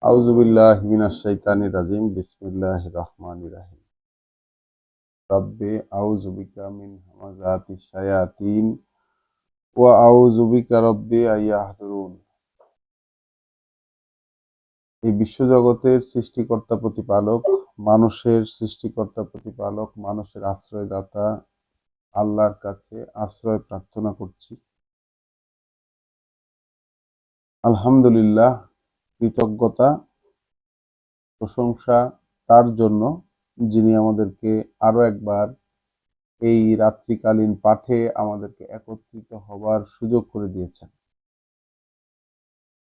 আউযু বিল্লাহি মিনাশ শাইতানির রাজিম। বিসমিল্লাহির রহমানির রহিম। রাব্বি আউযু বিকা মিন হামাযাতিশ শায়াতিন ওয়া আউযু বিকা রাব্বি আইয়াহদুরুন। এই বিশ্বজগতের সৃষ্টিকর্তা প্রতিপালক, মানুষের সৃষ্টিকর্তা প্রতিপালক, মানুষের আশ্রয়দাতা আল্লাহর কাছে আশ্রয় প্রার্থনা করছি। আলহামদুলিল্লাহ, কৃতজ্ঞতা, প্রশংসা তার জন্য যিনি আমাদেরকে আরো একবার এই রাত্রিকালীন পাঠে আমাদেরকে একত্রিত হবার সুযোগ করে দিয়েছেন।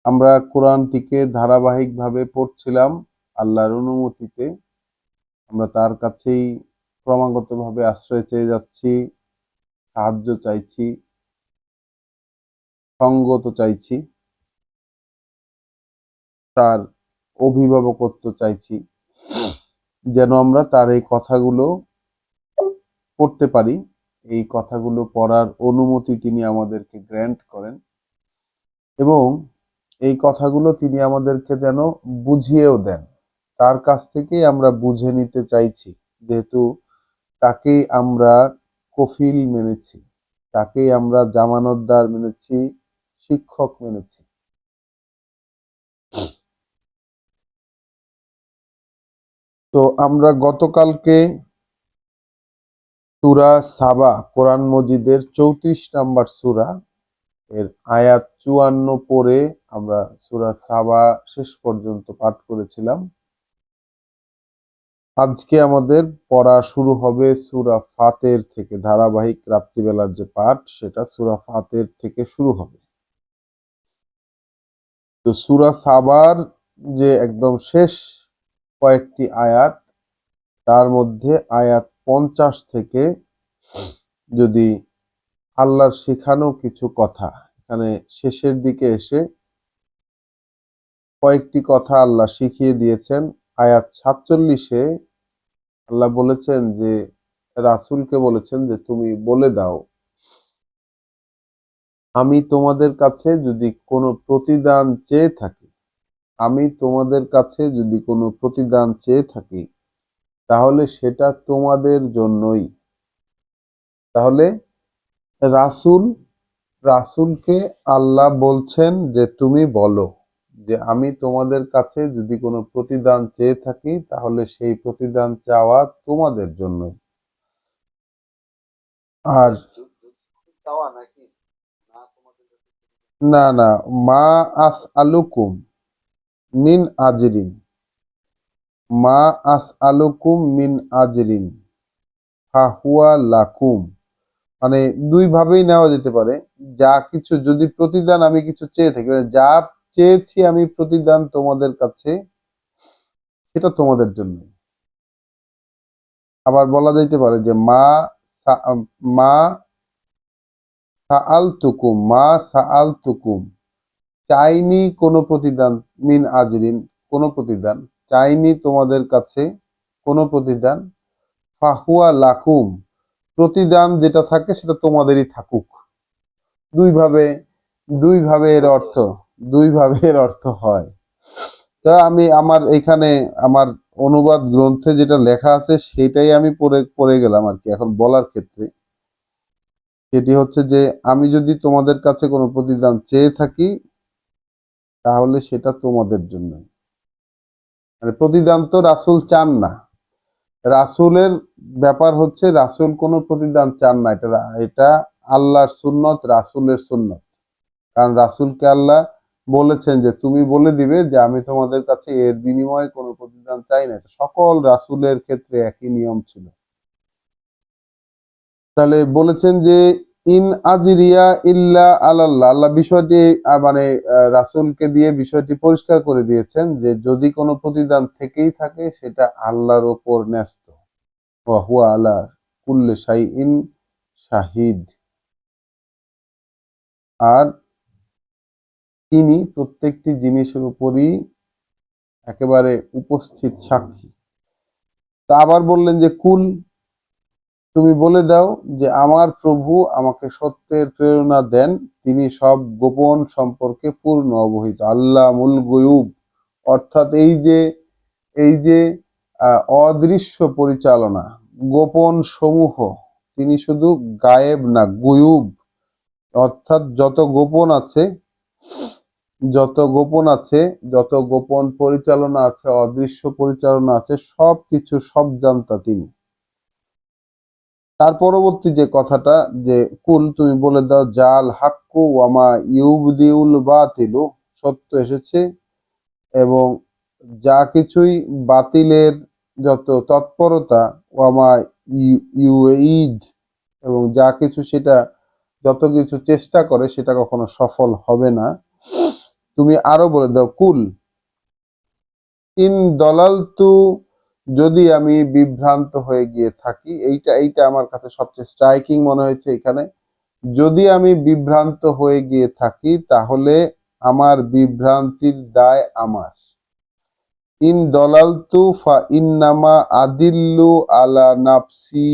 আমরা কোরআনটিকে ধারাবাহিকভাবে পড়ছিলাম আল্লাহর অনুমতিতে। আমরা তার কাছেই ক্রমাগতভাবে আশ্রয় চেয়ে যাচ্ছি, সাহায্য চাইছি, সঙ্গত চাইছি, তার অভিভাবকত্ব চাইছি, যেন আমরা তার এই কথাগুলো পড়তে পারি। এই কথাগুলো পড়ার অনুমতি তিনি আমাদেরকে গ্র্যান্ট করেন এবং এই কথাগুলো তিনি আমাদেরকে যেন বুঝিয়েও দেন। তার কাছ থেকেই আমরা বুঝে নিতে চাইছি, যেহেতু তাকেই আমরা কফিল মেনেছি, তাকেই আমরা জামানতদার মেনেছি, শিক্ষক মেনেছি। তো আমরা গতকালকে সূরা সাবা, কোরআন মজিদের 34 নাম্বার সূরা, এর আয়াত 54 পড়ে আমরা সূরা সাবা শেষ পর্যন্ত পাঠ করেছিলাম। আজকে আমাদের পড়া শুরু হবে সূরা ফাতের থেকে। ধারাবাহিক রাত্রিবেলার যে পাঠ, সেটা সূরা ফাতের থেকে শুরু হবে। তো সূরা সাবার যে একদম শেষ কয়েকটি আয়াত, তার মধ্যে আয়াত 50 থেকে যদি আল্লাহর শেখানো কিছু কথা, এখানে শেষের দিকে এসে কয়েকটি কথা আল্লাহ শিখিয়ে দিয়েছেন। আয়াত 47-এ আল্লাহ বলেছেন যে, রাসূলকে বলেছেন যে তুমি বলে দাও, আমি তোমাদের কাছে যদি কোনো প্রতিদান চেয়ে থাকি, আমি তোমাদের কাছে যদি কোনো প্রতিদান চেয়ে থাকি, তাহলে সেটা তোমাদের জন্যই। তাহলে রাসূল রাসূলকে আল্লাহ বলছেন যে তুমি বলো যে আমি তোমাদের কাছে যদি কোনো প্রতিদান চেয়ে থাকি, তাহলে সেই প্রতিদান চাওয়া তোমাদের জন্যই। আর না না, মা আস আলুকুম মিন আজরিন, মা আস আলুকুম মিন আজরিন ফাহুয়া লাকুম। মানে দুই ভাবেই নেওয়া যেতে পারে। যা কিছু যদি প্রতিদান আমি কিছু চেয়ে থাকি, মানে যা চেয়েছি আমি প্রতিদান তোমাদের কাছে, সেটা তোমাদের জন্য। আবার বলা যাইতে পারে যে মা সাআলতুকুম, মা সাআলতুকুম, চাইনি কোনো প্রতিদান, মিন আজরিন, কোনো প্রতিদান চাইনি তোমাদের কাছে, কোনো প্রতিদান, ফাহুয়া লাকুম, প্রতিদান যেটা থাকে সেটা তোমাদেরই থাকুক। দুইভাবে দুইভাবে এর অর্থ দুইভাবে এর অর্থ হয়। তা আমি আমার এখানে আমার অনুবাদ গ্রন্থে যেটা লেখা আছে সেটাই আমি পড়ে পড়ে গেলাম আর কি এখন বলার ক্ষেত্রে। সেটি হচ্ছে যে, আমি যদি তোমাদের কাছে কোনো প্রতিদান চেয়ে থাকি, তাহলে সেটা তোমাদের জন্য। মানে প্রতিদান তো রাসূল চান না। রাসূলের ব্যাপার হচ্ছে রাসূল কোনো প্রতিদান চান না। এটা আল্লাহর সুন্নত, রাসূলের সুন্নত। কারণ রাসূলকে আল্লাহ বলেছেন যে তুমি বলে দিবে যে আমি তোমাদের কাছে এর বিনিময়ে কোনো প্রতিদান চাই না। এটা সকল রাসূলের ক্ষেত্রে একই নিয়ম ছিল। তাহলে বলেছেন যে ইন আজরিয়া ইল্লা আলাল্লাহ, আল্লাহ বিষয়টি মানে রাসূলকে দিয়ে বিষয়টি পরিষ্কার করে দিয়েছেন যে যদি কোনো প্রতিদান থেকেই থাকে সেটা আল্লাহর উপর ন্যস্ত। ওয়া হুয়া আলা কুল্লি শাইইন শাহিদ, আর তিনি প্রত্যেকটি জিনিসের উপরই একেবারে উপস্থিত সাক্ষী। তা আবার বললেন যে কুল, তুমি বলে দাও যে আমার প্রভু আমাকে সত্যের প্রেরণা দেন, তিনি সব গোপন সম্পর্কে পূর্ণ অবহিত। আল্লামুল গুয়ুব, অর্থাৎ এই যে অদৃশ্য পরিচালনা, গোপন সমূহ, তিনি শুধু গায়েব না, গুয়ুব, অর্থাৎ যত গোপন পরিচালনা আছে, অদৃশ্য পরিচালনা আছে, সবকিছু সব জানতা তিনি। তার পরবর্তী যে কথাটা, যে কুল তুমি বলে দাও, জাল হাক্কু ওয়ামা ইউবদিউল বাতিলু, সত্য এসেছে এবং যা কিছুই বাতিলের যত তৎপরতা, ওয়ামা ইউঈদ, এবং যা কিছু সেটা যত কিছু চেষ্টা করে সেটা কখনো সফল হবে না। তুমি আরো বলে দাও, কুল ইন দলালতু, যদি আমি বিভ্রান্ত হয়ে গিয়ে থাকি, এইটা আমার কাছে সবচেয়ে স্ট্রাইকিং মনে হয়েছে এখানে। যদি আমি বিভ্রান্ত হয়ে গিয়ে থাকি তাহলে আমার বিভ্রান্তির দায় আমার। ইন দলালতু ফা ইন্নামা আদিল্লু আলা নাফসি,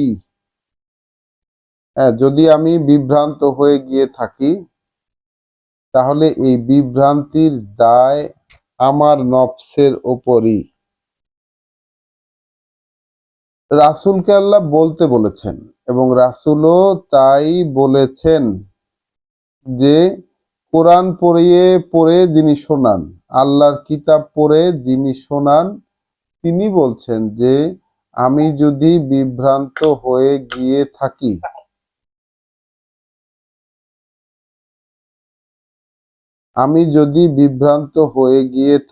হ্যাঁ, যদি আমি বিভ্রান্ত হয়ে গিয়ে থাকি তাহলে এই বিভ্রান্তির দায় আমার নফসের ওপরই। রাসূলকে আল্লাহ বলতে বলেছেন এবং রাসূলও তাই বলেছেন যে কোরআন পড়ে যিনি শোনান, আল্লাহর কিতাব পড়ে যিনি শোনান, তিনি বলছেন যে আমি যদি বিভ্রান্ত হয়ে গিয়ে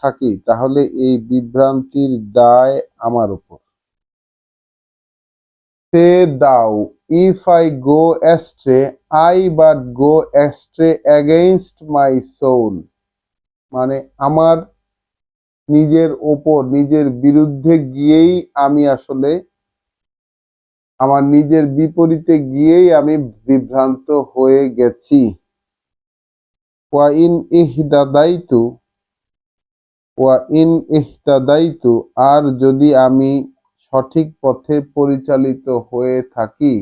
থাকি, তাহলে এই বিভ্রান্তির দায় আমার উপর। সে দাও, if I go astray, I but go astray against my soul, মানে আমার নিজের ওপর, নিজের বিরুদ্ধে গিয়েই আমি আসলে, আমার নিজের বিপরীতে গিয়েই আমি বিভ্রান্ত হয়ে গেছি। ওয়া ইন ইহদাদাইতু, আর যদি আমি সঠিক পথে পরিচালিত হয়ে থাকি,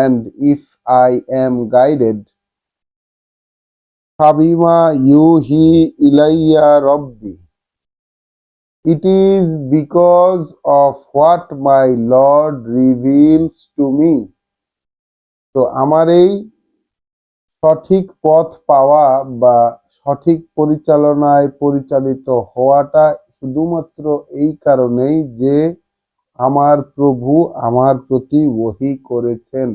and if I am guided, ফাবিমা ইউহি Ilaiah রব্বি, it is because of what my Lord reveals to me. তো আমার এই সঠিক পথ পাওয়া বা সঠিক পরিচালনায় পরিচালিত হওয়াটা শুধুমাত্র এই কারণেই যে আমার প্রভু আমার প্রতি ওহী করেছেন।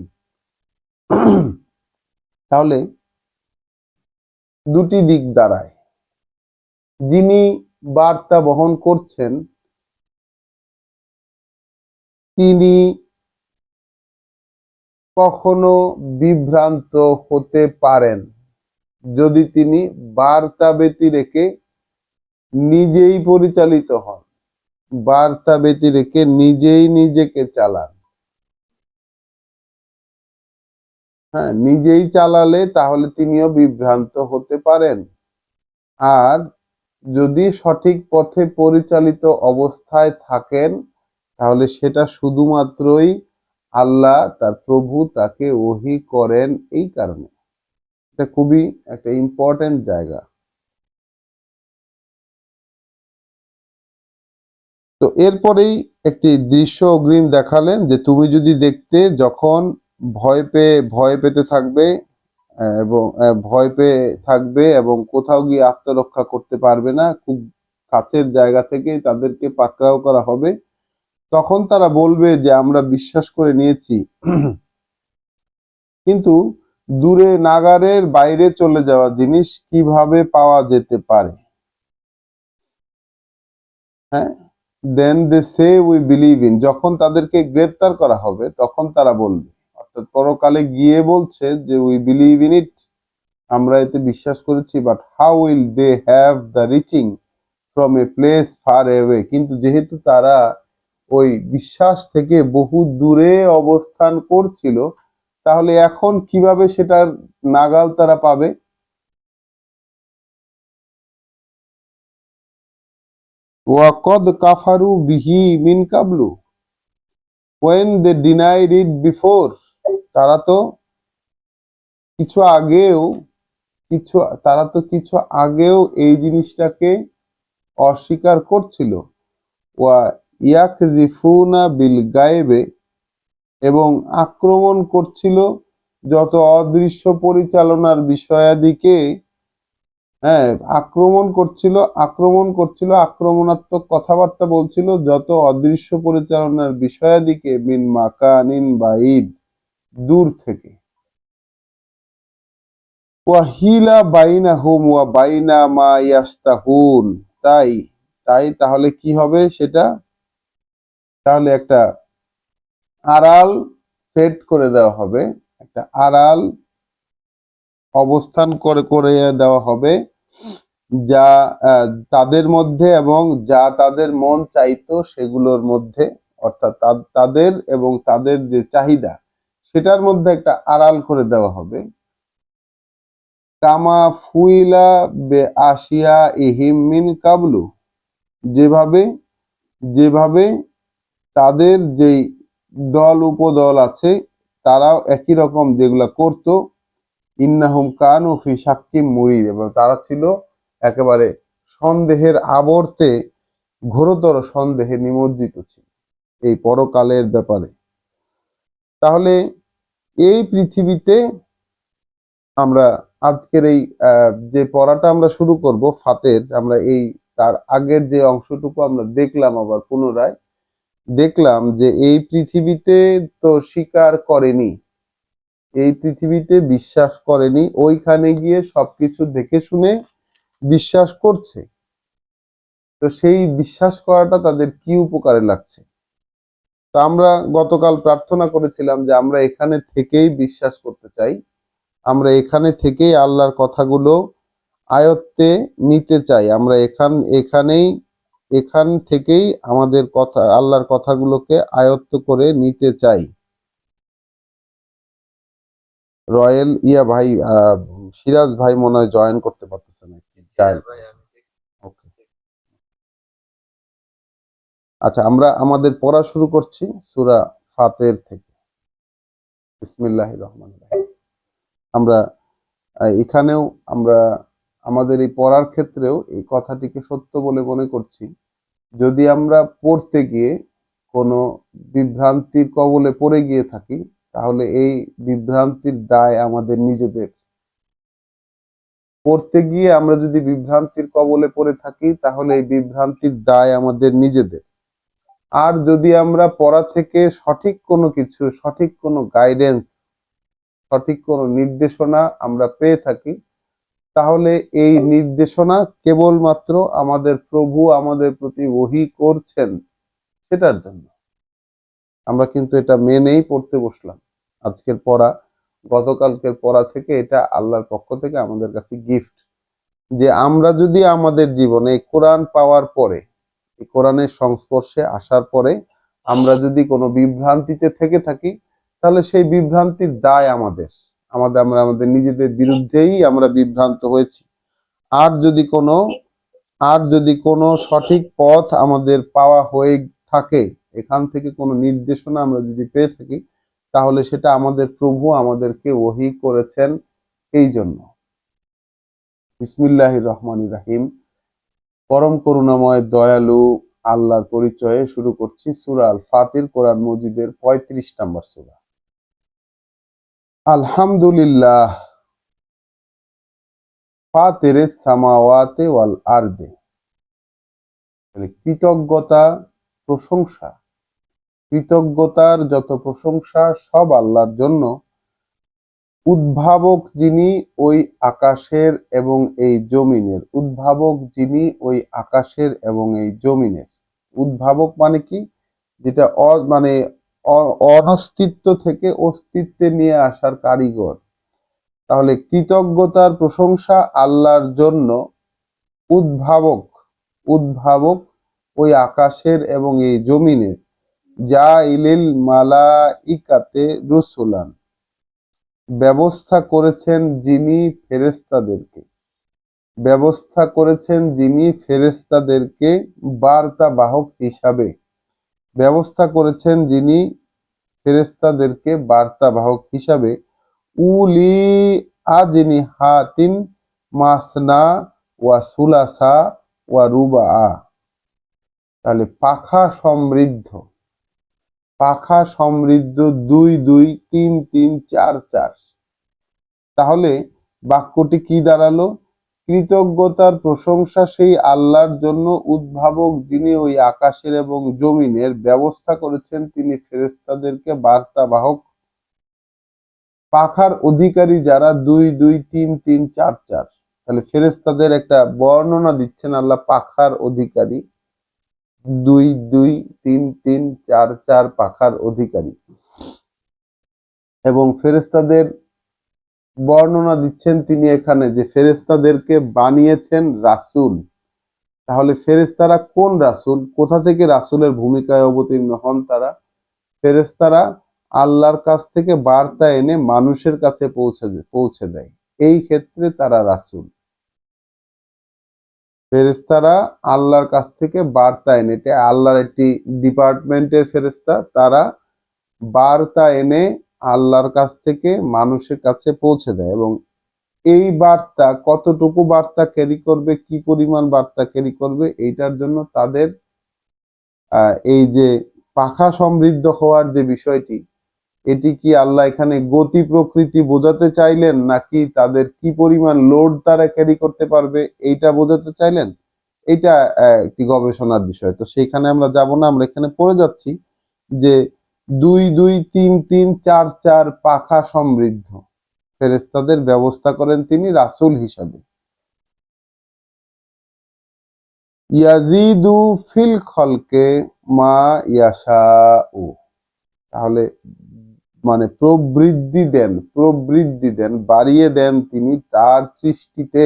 তাহলে দুটি দিক দাঁড়ায়, যিনি বার্তা বহন করছেন তিনি কখনো বিভ্রান্ত হতে পারেন যদি তিনি বার্তা ব্যতি রেখে নিজেই পরিচালিত হন, বার্তা ব্যতি রেখে নিজেই নিজেকে চালান। হ্যাঁ, নিজেই চালালে তাহলে তিনিও বিভ্রান্ত হতে পারেন। আর যদি সঠিক পথে পরিচালিত অবস্থায় থাকেন তাহলে সেটা শুধুমাত্রই আল্লাহ তার প্রভু তাকে ওহী করেন এই কারণে। এটা খুবই একটা ইম্পর্টেন্ট জায়গা। তো এরপরেই একটি দৃশ্য অগ্রিম দেখালেন যে তুমি যদি দেখতে যখন ভয় পেতে থাকবে এবং কোথাও গিয়ে আত্মরক্ষা করতে পারবে না, খুব কাছের জায়গা থেকে তাদেরকে পাকড়াও করা হবে, তখন তারা বলবে যে আমরা বিশ্বাস করে নিয়েছি, কিন্তু দূরে নাগারের বাইরে চলে যাওয়া জিনিস কিভাবে পাওয়া যেতে পারে? হ্যাঁ, দেন দে সে উই বিলিভ ইন, যখন তাদেরকে গ্রেফতার করা হবে তখন তারা বলবে, অর্থাৎ পরকালে গিয়ে বলছে যে উই বিলিভ ইন ইট, আমরা এতে বিশ্বাস করেছি, but how will they have the reaching from a place far away, কিন্তু যেহেতু তারা ওই বিশ্বাস থেকে বহু দূরে অবস্থান করছিল, তাহলে এখন কিভাবে সেটার নাগাল তারা পাবে? ওয়াকদ কাফারু বিহি মিন কাবলু when they denied it before, তারা তো কিছু আগেও কিছু তারা তো কিছু আগেও এই জিনিসটাকে অস্বীকার করছিল, ওয়া ইয়াকযিফুনা বিল গায়বে, এবং আক্রমণ করছিল যত অদৃশ্য পরিচালনার বিষয়াদিকে। হ্যাঁ, আক্রমণ করছিল, আক্রমণাত্মক কথাবার্তা বলছিল যত অদৃশ্য পরিচালনার বিষয়াদিকে, মিন মাকানিন বাঈদ, দূর থেকে। ওয়াহিলা বাইনাহুম ওয়া বাইনা মা ইয়াস্তাহুন, তাই তাই তাহলে কি হবে সেটা? তাহলে একটা আড়াল সেট করে দেওয়া হবে, একটা আড়াল অবস্থান করে করে দেওয়া হবে, যা তাদের মধ্যে এবং যা তাদের মন চাইতো সেগুলোর মধ্যে, অর্থাৎ তাদের এবং তাদের যে চাহিদা সেটার মধ্যে একটা আড়াল করে দেওয়া হবে। কামা ফুইলা বে আশিয়া ইহিম মিন কাবলু, যেভাবে যেভাবে তাদের যেই দল উপদল আছে তারাও একই রকম যেগুলা করতো। ইন্নাহুম কানু ফি শাক্কিম মুরিদ, এবং তারা ছিল একেবারে সন্দেহের আবর্তে, ঘোরতর সন্দেহে নিমজ্জিত ছিল এই পরকালের ব্যাপারে। তাহলে এই পৃথিবীতে আমরা আজকের এই যে পড়াটা আমরা শুরু করব ফাতের, আমরা এই তার আগের যে অংশটুকু আমরা দেখলাম, আবার পুনরায় দেখলাম যে এই পৃথিবীতে তো স্বীকার করেনি, এই পৃথিবীতে বিশ্বাস করেনি, ওইখানে গিয়ে সবকিছু দেখে শুনে বিশ্বাস করছে। তো সেই বিশ্বাস করাটা তাদের কি উপকারে লাগছে? তো আমরা গতকাল প্রার্থনা করেছিলাম যে আমরা এখানে থেকেই বিশ্বাস করতে চাই, আমরা এখানে থেকেই আল্লাহর কথাগুলো আয়ত্তে নিতে চাই, আমরা এখান থেকেই আমাদের কথা, আল্লাহর কথাগুলোকে আয়ত্ত করে নিতে চাই। রয়েল ইয়া ভাই, সিরাজ ভাই মনে হয় জয়েন করতে পারতেছে না। ওকে, আচ্ছা, আমরা আমাদের পড়া শুরু করছি সূরা ফাতের থেকে। বিসমিল্লাহির রহমানির রহিম। আমরা এখানেও আমরা আমাদের এই পড়ার ক্ষেত্রেও এই কথাটিকে সত্য বলে মনে করছি। যদি আমরা পড়তে গিয়ে কোনো বিভ্রান্তির কবলে পড়ে গিয়ে থাকি, তাহলে এই বিভ্রান্তির দায় আমাদের নিজেদের। পড়তে গিয়ে আমরা যদি বিভ্রান্তির কবলে পড়ে থাকি, তাহলে এই বিভ্রান্তির দায় আমাদের নিজেদের। আর যদি আমরা পড়া থেকে সঠিক কোনো কিছু, সঠিক কোনো গাইডেন্স, সঠিক কোনো নির্দেশনা আমরা পেয়ে থাকি, তাহলে এই নির্দেশনা কেবলমাত্র আমাদের প্রভু আমাদের প্রতি ওহী করছেন সেটার জন্য। আমরা কিন্তু এটা মেনেই পড়তে বসলাম। আজকের পড়া, গতকালকের পড়া থেকে এটা আল্লাহর পক্ষ থেকে আমাদের কাছে গিফট, যে আমরা যদি আমাদের জীবনে কোরআন পাওয়ার পরে, কোরআনের সংস্পর্শে আসার পরে আমরা যদি কোনো বিভ্রান্তিতে থেকে থাকি, তাহলে সেই বিভ্রান্তির দায় আমাদের, আমরা আমাদের নিজেদের বিরুদ্ধেই আমরা বিভ্রান্ত হয়েছি। আর যদি কোনো আর যদি কোনো সঠিক পথ আমাদের পাওয়া হয়ে থাকে, এখান থেকে কোনো নির্দেশনা আমরা যদি পেয়ে থাকি, তাহলে সেটা আমাদের প্রভু আমাদেরকে ওহী করেছেন এই জন্য। বিসমিল্লাহির রহমানির রহিম। পরম করুণাময় দয়ালু আল্লাহর পরিচয়ে শুরু করছি সূরা আল ফাতির, কোরআন মজিদের ৩৫ নম্বর সূরা। আলহামদুলিল্লাহ ফাতিরিস সামাওয়াতি ওয়াল আরদি, কৃতজ্ঞতা, প্রশংসা, কৃতজ্ঞতার যত প্রশংসা সব আল্লাহর জন্য, উদ্ভাবক যিনি ওই আকাশের এবং এই জমিনের, উদ্ভাবক যিনি ওই আকাশের এবং এই জমিনের। উদ্ভাবক মানে কি? যেটা মানে অনস্তিত্ব থেকে অস্তিত্বে নিয়ে আসার কারিগর। তাহলে কৃতজ্ঞতার প্রশংসা আল্লাহর জন্য, উদ্ভাবক, উদ্ভাবক ওই আকাশের এবং এই জমিনের, জাইলিল মালাইকাতে রুসুলান, ব্যবস্থা করেছেন যিনি ফেরেশতাদেরকে, ব্যবস্থা করেছেন যিনি ফেরেশতাদেরকে বার্তা বাহক হিসাবে, ব্যবস্থা করেছেন যিনি ফেরেশতাদেরকে বার্তা বাহক হিসাবে। উলি আজনিহাতিন মাসনা ওয়া সুলাসা ওয়া রুবা, তাহলে পাখা সমৃদ্ধ 2 2 3 3 4 4। তাহলে বাক্যটি কি দাঁড়ালো? কৃতজ্ঞতার প্রশংসা সেই আল্লাহর জন্য উদ্ভাবক, যিনি ওই আকাশের এবং জমিনের ব্যবস্থা করেছেন। তিনি ফেরেশতাদেরকে বার্তাবাহক, পাখার অধিকারী যারা 2 2 3 3 4 4। তাহলে ফেরেশতাদের একটা বর্ণনা দিচ্ছেন আল্লাহ, পাখার অধিকারী 2 2 3 3 4 4 পাখার অধিকারী, এবং ফেরেশতাদের বর্ণনা দিচ্ছেন তিনি এখানে যে ফেরেশতাদেরকে বানিয়েছেন রাসূল। তাহলে ফেরেশতারা কোন রাসূল? কোথা থেকে রাসূলের ভূমিকায় অবতীর্ণ হন তারা? ফেরেশতারা আল্লাহর কাছ থেকে বার্তা এনে মানুষের কাছে পৌঁছে দেয়, এই ক্ষেত্রে তারা রাসূল। ফেরেশতারা আল্লাহর কাছ থেকে বার্তা এনে, এটা আল্লাহর একটি ডিপার্টমেন্টের ফেরেশতা, তারা বার্তা এনে আল্লাহর কাছ থেকে মানুষের কাছে পৌঁছে দেয়। এবং এই বার্তা কতটুকু বার্তা ক্যারি করবে, কি পরিমাণ বার্তা ক্যারি করবে, এইটার জন্য তাদের এই যে পাখা সমৃদ্ধ হওয়ার যে বিষয়টি, এটি কি আল্লাহ এখানে গতি প্রকৃতি বোঝাতে চাইলেন, নাকি তাদের কি পরিমাণ লোড তারা ক্যারি করতে পারবে এইটা বোঝাতে চাইলেন? এটা একটি গবেষণার বিষয়। তো সেইখানে আমরা যাব না, আমরা এখানে পড়ে যাচ্ছি যে 2 2 3 3 4 4 পাখা সমৃদ্ধ ফেরেশতাদের ব্যবস্থা করেন তিনি রাসূল হিসাবে। ইয়াজিদু ফিল খলকে মা ইয়াশাউ, তাহলে মানে প্রবৃদ্ধি দেন, বাড়িয়ে দেন তিনি তার সৃষ্টিতে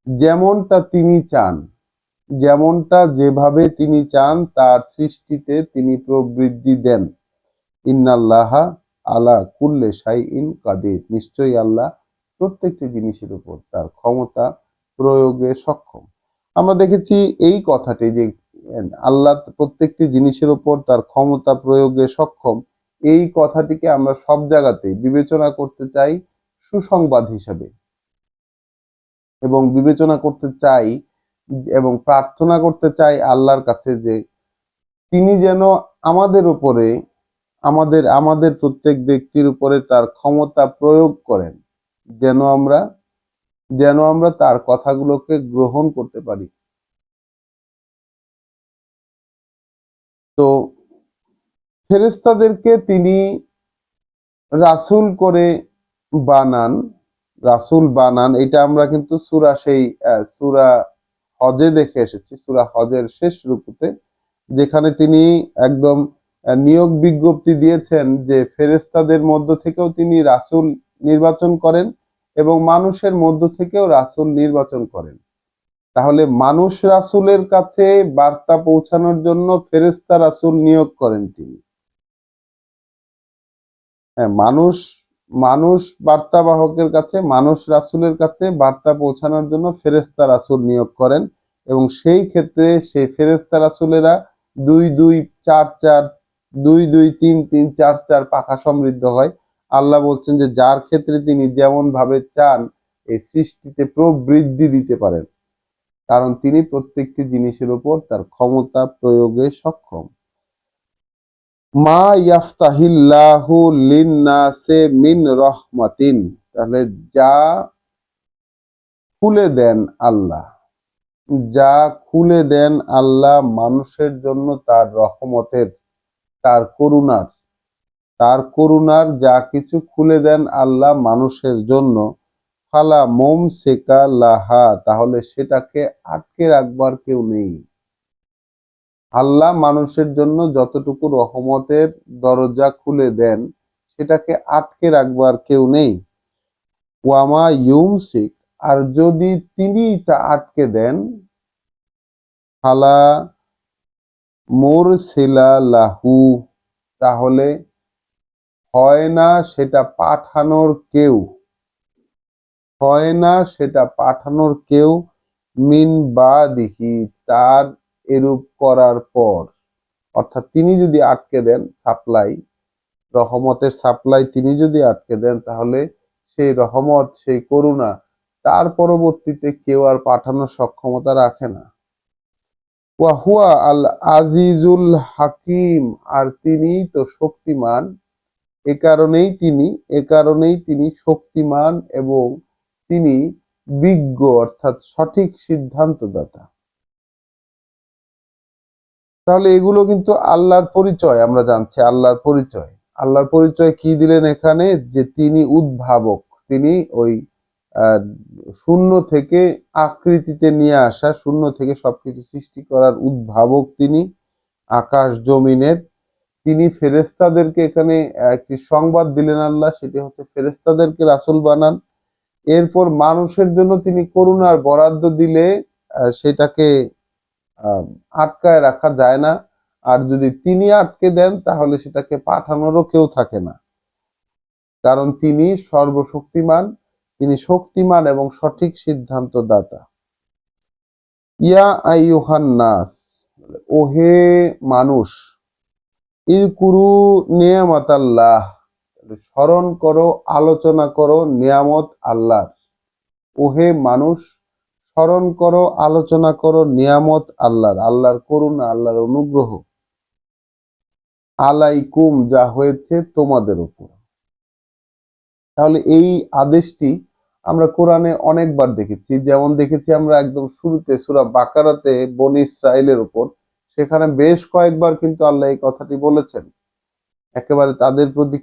যেমনটা তিনি চান, যেভাবে তিনি চান তার সৃষ্টিতে তিনি প্রবৃদ্ধি দেন। ইন্নাল্লাহা আলা কুল্লি শাইইন কাদির, নিশ্চয়ই আল্লাহ প্রত্যেকটি জিনিসের উপর তার ক্ষমতা প্রয়োগে সক্ষম। আমরা দেখেছি এই কথাটি যে আল্লাহ প্রত্যেকটি জিনিসের উপর তার ক্ষমতা প্রয়োগে সক্ষম, এই কথাটিকে আমরা সব জায়গাতেই বিবেচনা করতে চাই সুসংবাদ হিসাবে, এবং বিবেচনা করতে চাই এবং প্রার্থনা করতে চাই আল্লাহর কাছে যে তিনি যেন আমাদের উপরে, আমাদের প্রত্যেক ব্যক্তির উপরে তার ক্ষমতা প্রয়োগ করেন, যেন আমরা তার কথাগুলোকে গ্রহণ করতে পারি। তো ফেরেশতাদেরকে তিনি রাসূল করে বানান, এটা আমরা কিন্তু সূরা হজে দেখে এসেছি, সূরা হজের শেষ রুকুতে, যেখানে তিনি একদম নিয়োগ বিজ্ঞপ্তি দিয়েছেন যে ফেরেশতাদের মধ্য থেকেও তিনি রাসূল নির্বাচন করেন এবং মানুষের মধ্য থেকেও রাসূল নির্বাচন করেন। তাহলে মানুষ রাসূলের কাছে বার্তা পৌঁছানোর জন্য ফেরেশতা রাসূল নিয়োগ করেন তিনি। হ্যাঁ, মানুষ বার্তাবাহকের কাছে, মানুষ রাসূলের কাছে বার্তা পৌঁছানোর জন্য ফেরেশতা রাসূল নিয়োগ করেন, এবং সেই ক্ষেত্রে সেই ফেরেশতা রাসূলেরা 2 2 4 4 2 2 3 3 4 4 পাখা সমৃদ্ধ হয়। আল্লাহ বলছেন যে যার ক্ষেত্রে তিনি যেমন ভাবে চান এই সৃষ্টিতে প্রবৃদ্ধি দিতে পারেন, কারণ তিনি প্রত্যেকটি জিনিসের উপর তার ক্ষমতা প্রয়োগে সক্ষম। মা ইয়াফতাহিল্লাহু লিন্নাসে মিন রহমাতিন, তাহলে যা খুলে দেন আল্লাহ মানুষের জন্য তার রহমতের, তার করুণার যা কিছু খুলে দেন আল্লাহ মানুষের জন্য, ফালা মুমসিকা লাহা, তাহলে সেটাকে আটকে রাখবার কেউ নেই। আল্লাহ মানুষের জন্য যতটুকু রহমতের দরজা খুলে দেন সেটাকে আটকে রাখবার কেউ নেই। ওয়ামা ইউমসিক, আর যদি তিনি তা আটকে দেন, ফালা মুরসিলা লাহু, তাহলে হয় না সেটা পাঠানোর কেউ মিন বাদিহি, তার এরূপ করার পর। অর্থাৎ তিনি যদি আটকে দেন রহমতের সাপ্লাই তিনি যদি আটকে দেন, তাহলে সেই রহমত, সেই করুণা তার পরবর্তীতে কেউ আর পাঠানোর সক্ষমতা রাখে না। ওয়া হুয়া আল আজিজুল হাকিম, আর তিনি তো শক্তিমান। এ কারণেই তিনি শক্তিমান এবং তিনি বিজ্ঞ, অর্থাৎ সঠিক সিদ্ধান্তদাতা। তাহলে এগুলো কিন্তু আল্লাহর পরিচয়, আমরা জানছি আল্লাহর পরিচয়। আল্লাহর পরিচয় কি দিলেন এখানে? যে তিনি উদ্ভাবক, তিনি ওই আহ, শূন্য থেকে আকৃতিতে নিয়ে আসা, শূন্য থেকে সবকিছু সৃষ্টি করার উদ্ভাবক তিনি, আকাশ জমিনের। তিনি ফেরেশতাদেরকে এখানে একটি সংবাদ দিলেন আল্লাহ, সেটি হচ্ছে ফেরেশতাদেরকে রাসূল বানান। এরপর মানুষের জন্য তিনি করুণার বরাদ্দ দিলে সেটাকে আহ, আটকায় রাখা যায় না। আর যদি তিনি আটকে দেন তাহলে সেটাকে পাঠানোরও কেউ থাকে না, কারণ তিনি সর্বশক্তিমান, তিনি শক্তিমান এবং সঠিক সিদ্ধান্ত দাতা। ইয়া আইয়ুহান নাস, ওহে মানুষ, ইযকুরু নিয়ামাতাল্লাহ, স্মরণ করো, আলোচনা করো নিয়ামত আল্লাহর। ওহে মানুষ, স্মরণ করো, আলোচনা করো নিয়ামত আল্লাহর, আল্লাহর করুণা, আল্লাহর অনুগ্রহ। আলাইকুম, যা হয়েছে তোমাদের উপর। তাহলে এই আদেশটি আমরা কোরআনে অনেকবার দেখেছি। যেমন দেখেছি আমরা একদম শুরুতে সূরা বাকারাতে বনী ইসরাইলের উপর, সেখানে বেশ কয়েকবার কিন্তু আল্লাহ এই কথাটি বলেছেন। একেবারে তাদের প্রতি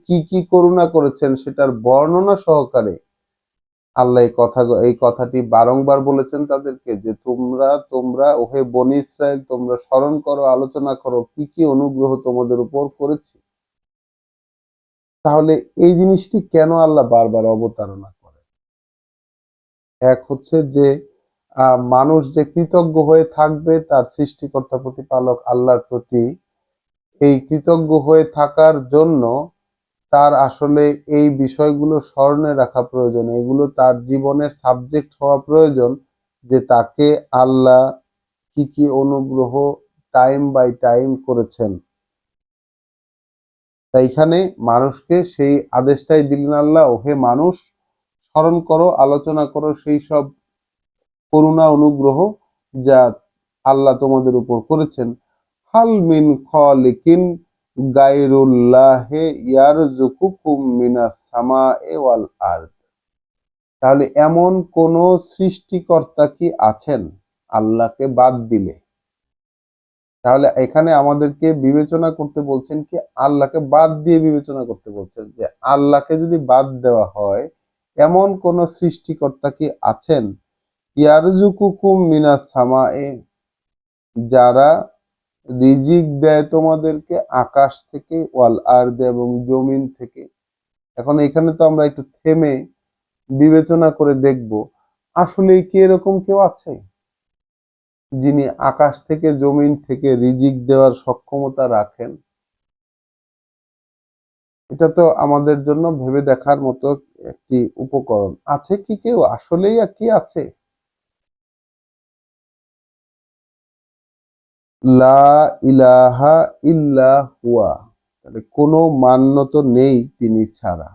কি কি করুণা করেছেন সেটার বর্ণনা সহকারে আল্লাহ এই কথাটি বারংবার বলেছেন তাদেরকে, যে তোমরা তোমরা ওহে বনী ইসরাইল, তোমরা স্মরণ করো, আলোচনা করো কি কি অনুগ্রহ তোমাদের উপর করেছি। তাহলে এই জিনিসটি কেন আল্লাহ বারবার অবতারণা করে? এক হচ্ছে যে মানুষ যে কৃতজ্ঞ হয়ে থাকবে তার সৃষ্টিকর্তা প্রতিপালক আল্লাহর প্রতি, এই কৃতজ্ঞ হয়ে থাকার জন্য তার আসলে এই বিষয়গুলো স্মরণে রাখা প্রয়োজন, এগুলো তার জীবনের সাবজেক্ট হওয়া প্রয়োজন, যে তাকে আল্লাহ কি কি অনুগ্রহ টাইম বাই টাইম করেছেন। তাই এখানে মানুষকে সেই আদেশটাই দিলেন আল্লাহ, ওহে মানুষ, স্মরণ করো, আলোচনা করো সেই সব করুণা অনুগ্রহ যা আল্লাহ তোমাদের উপর করেছেন। হাল মিন খালিকিন গায়রুল্লাহি ইয়ারযুকুকুম মিনাস সামা'i ওয়াল আরদ, তাহলে এমন কোন সৃষ্টিকর্তা কি আছেন আল্লাহকে বাদ দিলে? তাহলে এখানে আমাদেরকে বিবেচনা করতে বলছেন কি, আল্লাহকে বাদ দিয়ে বিবেচনা করতে বলছেন, যে আল্লাহকে যদি বাদ দেওয়া হয় এমন কোন সৃষ্টিকর্তা কি আছেন? ইয়ারযুকুকুম মিনাস সামা'i, যারা রিজিক দেয় তোমাদেরকে আকাশ থেকে, ওয়াল আরদ, এবং জমিন থেকে। এখন এখানে তো আমরা একটু থেমে বিবেচনা করে দেখব, আসলে কি এরকম কেউ আছে যিনি আকাশ থেকে জমিন থেকে রিজিক দেওয়ার সক্ষমতা রাখেন? এটা তো আমাদের জন্য ভেবে দেখার মতো একটি উপকরণ। আছে কি কেউ আসলেই? কি আছে? লা ইলাহা ইল্লা হুয়া, তাহলে কোনো মান্য তো নেই তিনি ছাড়া,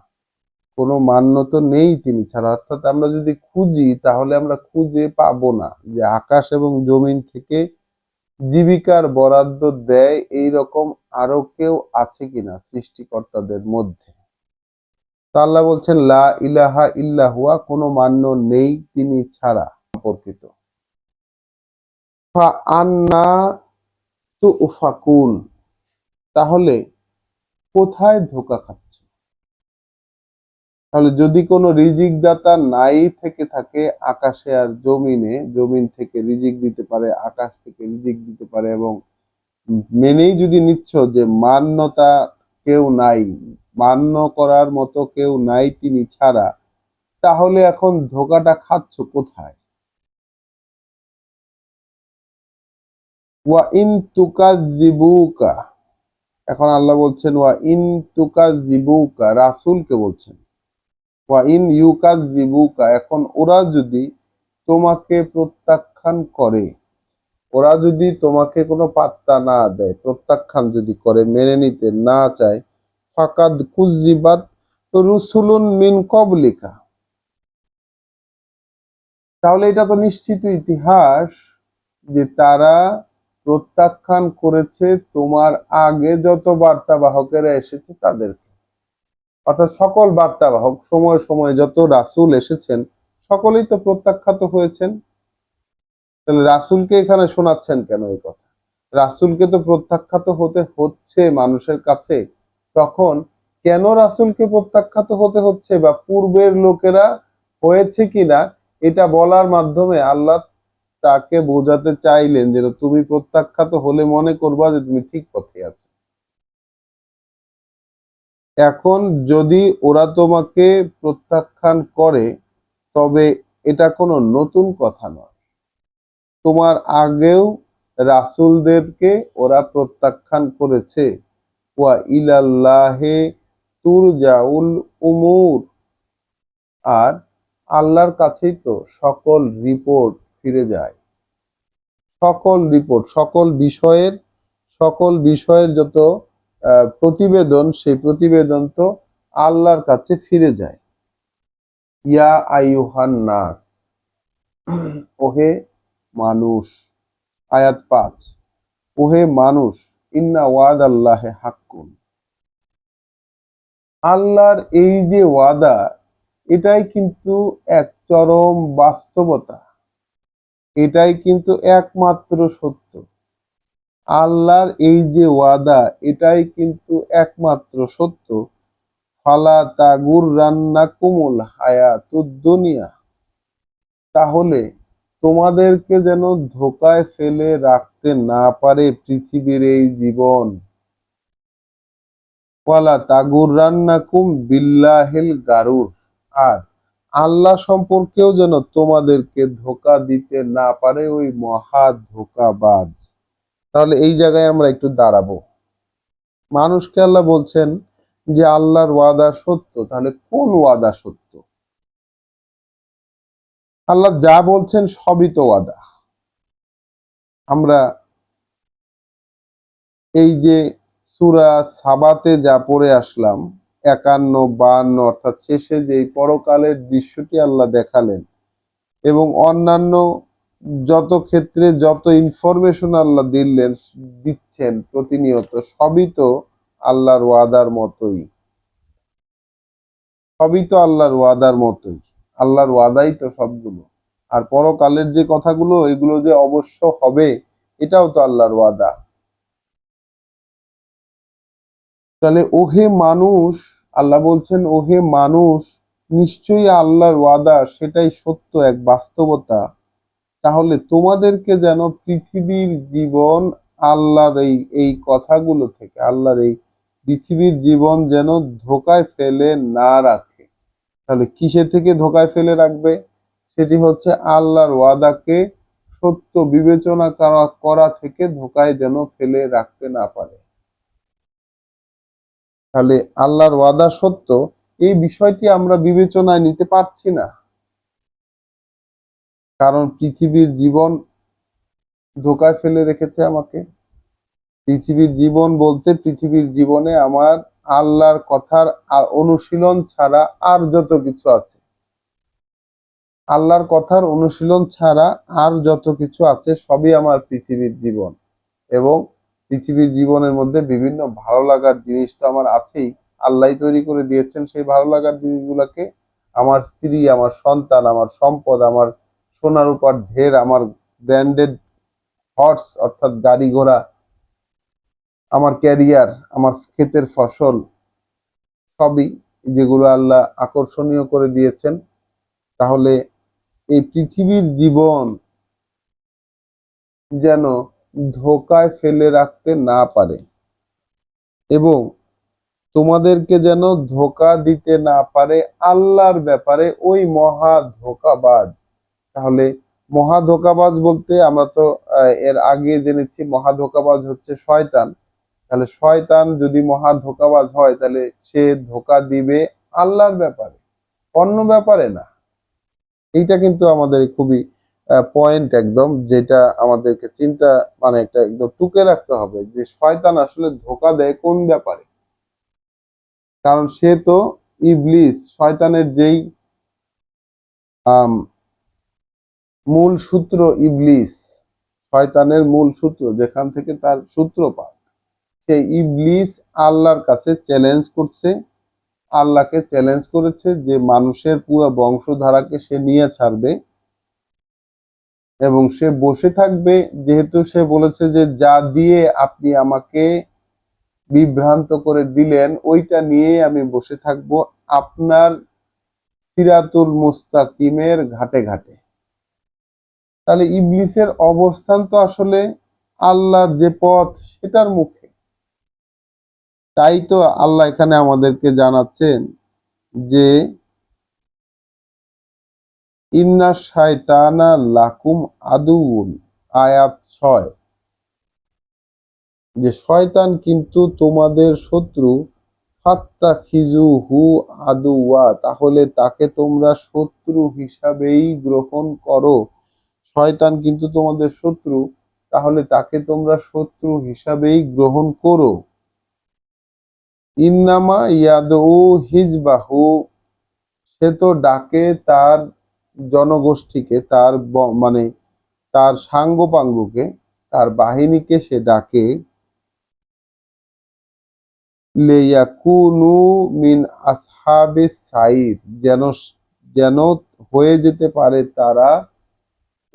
কোনো মান্য তো নেই তিনি ছাড়া। অর্থাৎ আমরা যদি খুঁজি তাহলে আমরা খুঁজে পাবো না যে আকাশ এবং জমিন থেকে জীবিকার বরাদ্দ দেয় এইরকম আরো কেউ আছে কিনা সৃষ্টিকর্তাদের মধ্যে। তা আল্লাহ বলছেন লা ইলাহা ইল্লা হুয়া, কোনো মান্য নেই তিনি ছাড়া সম্পর্কিত। ফা আন্না তুফাকুন, তাহলে কোথায় ধোঁকা খাচ্ছ? তাহলে যদি কোনো রিজিক দাতা নাই থেকে থাকে আকাশে আর জমিনে, জমিন থেকে রিজিক দিতে পারে, আকাশ থেকে রিজিক দিতে পারে, এবং মেনেই যদি নিচ্ছ যে মান্যতা কেউ নাই, মান্য করার মতো কেউ নাই তিনি ছাড়া, তাহলে এখন ধোকাটা খাচ্ছ কোথায়? ওয়া ইন তুকাযযিবুকা, এখন আল্লাহ বলছেন ওয়া ইন তুকাযযিবুকা, রাসূলকে বলছেন। ওয়া ইন ইউকাযযিবুকা, এখন ওরা যদি তোমাকে প্রত্যাখ্যান করে, ওরা যদি তোমাকে কোনো পাত্তা না দেয়, প্রত্যাখ্যান যদি করে, মেনে নিতে না চায়, ফাকাদ কুযযিবাত রুসুলুন মিন ক্বাবলিকা, তাহলে এটা তো নিশ্চিত ইতিহাস যে তারা প্রত্যাখ্যান করেছে তোমার আগে যত বার্তাবাহকেরা এসেছে তাদেরকে। অর্থাৎ সকল বার্তাবাহক সময় সময় যত রাসূল এসেছেন সকলেই তো প্রত্যাখ্যাত হয়েছেন। তাহলে রাসূলকে এখানে শোনাচ্ছেন কেন এই কথা? রাসূলকে তো প্রত্যাখ্যাত হতে হচ্ছে মানুষের কাছে, তখন কেন রাসূলকে প্রত্যাখ্যাত হতে হচ্ছে বা পূর্বের লোকেরা হয়েছে কিনা এটা বলার মাধ্যমে আল্লাহ তাকে বোঝাতে চাইলেন যে তুমি প্রত্যাখ্যাত হলে মনে করবা যে তুমি ঠিক পথে আছো। এখন যদি ওরা তোমাকে প্রত্যাখ্যান করে তবে এটা কোনো নতুন কথা নয়। তোমার আগেও রাসূলদেরকে ওরা প্রত্যাখ্যান করেছে। ওয়া ইলাল্লাহে তুরজাউল উমুর, আর আল্লাহর কাছেই তো সকল রিপোর্ট ফিরে যায়। সকল রিপোর্ট, সকল বিষয়ের যত প্রতিবেদন, সেই প্রতিবেদন তো আল্লাহর কাছে ফিরে যায়। ইয়া আইয়ুহান নাস, ওহে মানুষ। আয়াত ৫, ওহে মানুষ, ইন্না ওয়াদাল্লাহি হাক্কুন, আল্লাহর এই যে ওয়াদা এটাই কিন্তু এক চরম বাস্তবতা, এটাই কিন্তু একমাত্র সত্য। আল্লাহর এই যে ওয়াদা এটাই কিন্তু একমাত্র সত্য। ফালা তাগুররান্নাকুমুল হায়াতুদ দুনিয়া, তাহলে তোমাদেরকে যেন ধোকায় ফেলে রাখতে না পারে পৃথিবীর এই জীবন। ওয়ালা তাগুররান্নাকুম বিল্লাহিল গারুর, আর আল্লাহ সম্পর্কেও যেন তোমাদেরকে ধোকা দিতে না পারে ওই মহা ধোকাবাজ। তাহলে এই জায়গায় আমরা একটু দাঁড়াবো। মানুষকে আল্লাহ বলছেন যে আল্লাহর ওয়াদা সত্য, তাহলে কোন ওয়াদা সত্য? আল্লাহ যা বলছেন সবই তো ওয়াদা। আমরা এই যে সূরা সাবাতে যা পড়ে আসলাম ৫১, ৫২, অর্থাৎ শেষে যে পরকালের দৃশ্যটি আল্লাহ দেখালেন এবং অন্যান্য যত ক্ষেত্রে যত ইনফরমেশন আল্লাহ দিচ্ছেন প্রতিনিয়ত, সবই তো আল্লাহর ওয়াদার মতোই। সবই তো আল্লাহর ওয়াদার মতোই। আল্লাহর ওয়াদাই তো সবগুলো। আর পরকালের যে কথাগুলো এগুলো যে অবশ্য হবে এটাও তো আল্লাহর ওয়াদা। তাহলে ওহে মানুষ, আল্লাহ বলছেন ওহে মানুষ, নিশ্চয়ই আল্লাহর ওয়াদা সেটাই সত্য, এক বাস্তবতা। তাহলে তোমাদেরকে যেন পৃথিবীর জীবন আল্লাহর এই কথাগুলো থেকে, আল্লাহর এই পৃথিবীর জীবন যেন ধোকায় ফেলে না রাখে। তাহলে কিসের থেকে ধোকায় ফেলে রাখবে? সেটি হচ্ছে আল্লাহর ওয়াদাকে সত্য বিবেচনা করা থেকে ধোকায় যেন ফেলে রাখতে না পারে। তাহলে আল্লাহর ওয়াদা সত্য, এই বিষয়টি আমরা বিবেচনায় নিতে পারছি না, কারণ পৃথিবীর জীবন ধোকায় ফেলে রেখেছে আমাকে। পৃথিবীর জীবন বলতে পৃথিবীর জীবনে আমার আল্লাহর কথার আর অনুশীলন ছাড়া আর যত কিছু আছে, আল্লাহর কথার অনুশীলন ছাড়া আর যত কিছু আছে সবই আমার পৃথিবীর জীবন। এবং পৃথিবীর জীবনের মধ্যে বিভিন্ন ভালো লাগার জিনিস তো আমার আছেই, আল্লাহ তৈরি করে দিয়েছেন সেই ভালো লাগার জিনিসগুলোকে। আমার স্ত্রী, আমার সন্তান, আমার সম্পদ, আমার সোনার উপর ঢের, আমার ব্র্যান্ডেড হর্স অর্থাৎ গাড়ি ঘোড়া, আমার ক্যারিয়ার, আমার ক্ষেতের ফসল, সবই যেগুলো আল্লাহ আকর্ষণীয় করে দিয়েছেন। তাহলে এই পৃথিবীর জীবন যেন ধোকায় ফেলে রাখতে না পারে এবং তোমাদেরকে যেন ধোকা দিতে না পারে আল্লাহর ব্যাপারে ওই মহা ধোকাবাজ। তাহলে মহা ধোকাবাজ বলতে আমরা তো এর আগে জেনেছি মহা ধোকাবাজ হচ্ছে শয়তান। তাহলে শয়তান যদি মহা ধোকাবাজ হয় তাহলে সে ধোকা দিবে আল্লাহর ব্যাপারে, অন্য ব্যাপারে না। এইটা কিন্তু আমাদের খুবই পয়েন্ট একদম, যেটা আমাদেরকে চিন্তা মানে একটা একদম টুকে রাখতে হবে যে শয়তান আসলে ধোকা দেয় কোন ব্যাপারে। কারণ সে তো ইবলিস, শয়তানের যেই মূল সূত্র ইবলিস, শয়তানের মূল সূত্র, যেখান থেকে তার সূত্রপাত, সেই ইবলিস আল্লাহর কাছে চ্যালেঞ্জ করছে, আল্লাহকে চ্যালেঞ্জ করেছে যে মানুষের পুরো বংশধারাকে সে নিয়ে ছাড়বে এবং সে বসে থাকবে, যেহেতু সে বলেছে যে যা দিয়ে আপনি আমাকে বিভ্রান্ত করে দিলেন ওইটা নিয়ে আমি বসে থাকব আপনার সিরাতুল মুস্তাকিমের ঘাটে ঘাটে। তাহলে ইবলিসের অবস্থান তো আসলে আল্লাহর যে পথ সেটার মুখে। তাই তো আল্লাহ এখানে আমাদেরকে জানাচ্ছেন যে ইন্না শায়তানা লাকুম আদুউন, আয়াত 6, যে শয়তান কিন্তু তোমাদের শত্রু, ফাত্তাখিজুহু আদুওয়া, তাহলে তাকে তোমরা শত্রু হিসাবেই গ্রহণ করো। শয়তান কিন্তু তোমাদের শত্রু, তাহলে তাকে তোমরা শত্রু হিসাবেই গ্রহণ করো। ইন্নামা ইয়াদউ হিজবাহু, সে তো ডাকে তার জনগোষ্ঠীকে, তার মানে তার সাঙ্গপাঙ্গকে, তার বাহিনীকে সে ডাকে লিয়াকুনু মিন আসহাবিস সাইর, যেন যেন হয়ে যেতে পারে তারা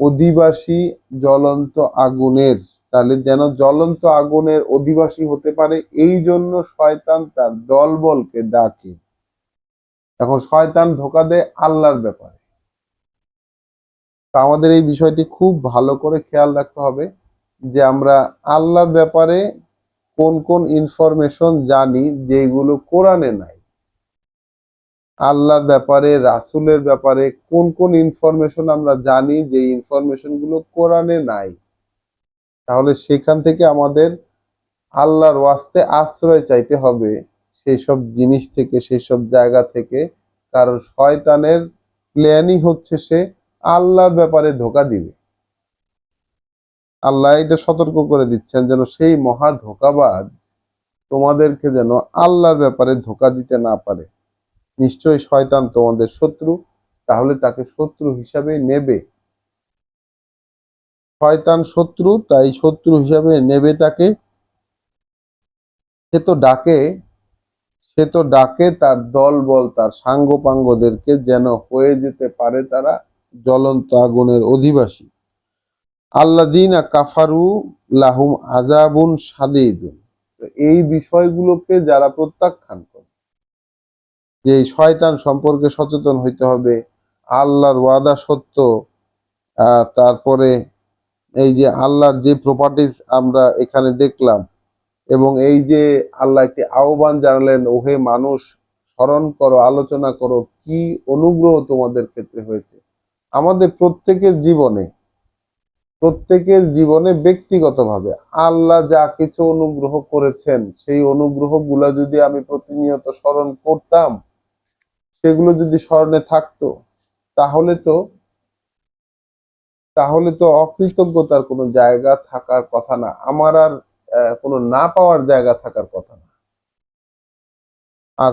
অধিবাসী জ্বলন্ত আগুনের। তাহলে যেন জ্বলন্ত আগুনের অধিবাসী হতে পারে, এই জন্য শয়তান তার দলবলকে ডাকে। এখন শয়তান ধোঁকা দেয় আল্লাহর ব্যাপারে। তো আমাদের এই বিষয়টি খুব ভালো করে খেয়াল রাখতে হবে যে আমরা আল্লাহর ব্যাপারে কোন কোন ইনফরমেশন জানি যেগুলো কোরআনে নাই, আল্লাহর ব্যাপারে, রাসূলের ব্যাপারে কোন কোন ইনফরমেশন আমরা জানি যে ইনফরমেশন গুলো কোরআনে নাই। তাহলে সেখান থেকে আমাদের আল্লাহর ওয়াস্তে আশ্রয় চাইতে হবে সেই সব জিনিস থেকে, সেই সব জায়গা থেকে। কারণ শয়তানের প্ল্যানই হচ্ছে সে আল্লাহর ব্যাপারে ধোঁকা দিবে। আল্লাহ এটা সতর্ক করে দিচ্ছেন যেন সেই মহা ধোঁকাবাজ তোমাদেরকে যেন আল্লাহর ব্যাপারে ধোঁকা দিতে না পারে। নিশ্চয়ই শয়তান তোমাদের শত্রু, তাহলে তাকে শত্রু হিসাবে নেবে। শয়তান শত্রু, তাই শত্রু হিসাবে নেবে তাকে। সে তো ডাকে, সে তো ডাকে তার দল বল, তার সাঙ্গপাঙ্গদেরকে যেন হয়ে যেতে পারে তারা জ্বলন্ত আগুনের অধিবাসী। আল্লাযীনা কাফারু লাহুম আযাবুন শাদীদুন, এই বিষয়গুলোকে যারা প্রত্যাখ্যান করে, যে এই শয়তান সম্পর্কে সচেতন হইতে হবে, আল্লাহর ওয়াদা সত্য, তারপরে এই যে আল্লাহর যে প্রপার্টিজ আমরা এখানে দেখলাম, এবং এই যে আল্লাহ একটি আহ্বান জানালেন, ওহে মানুষ স্মরণ করো, আলোচনা করো কি অনুগ্রহ তোমাদের ক্ষেত্রে হয়েছে। আমাদের প্রত্যেকের জীবনে ব্যক্তিগতভাবে আল্লাহ যা কিছু অনুগ্রহ করেছেন, সেই অনুগ্রহ গুলা যদি আমি প্রতিনিয়ত স্মরণ করতাম, সেগুলো যদি স্মরণে থাকতো, তাহলে তো তাহলে তো অকৃতজ্ঞতার কোনো জায়গা থাকার কথা না, আমার আর কোনো না পাওয়ার জায়গা থাকার কথা না। আর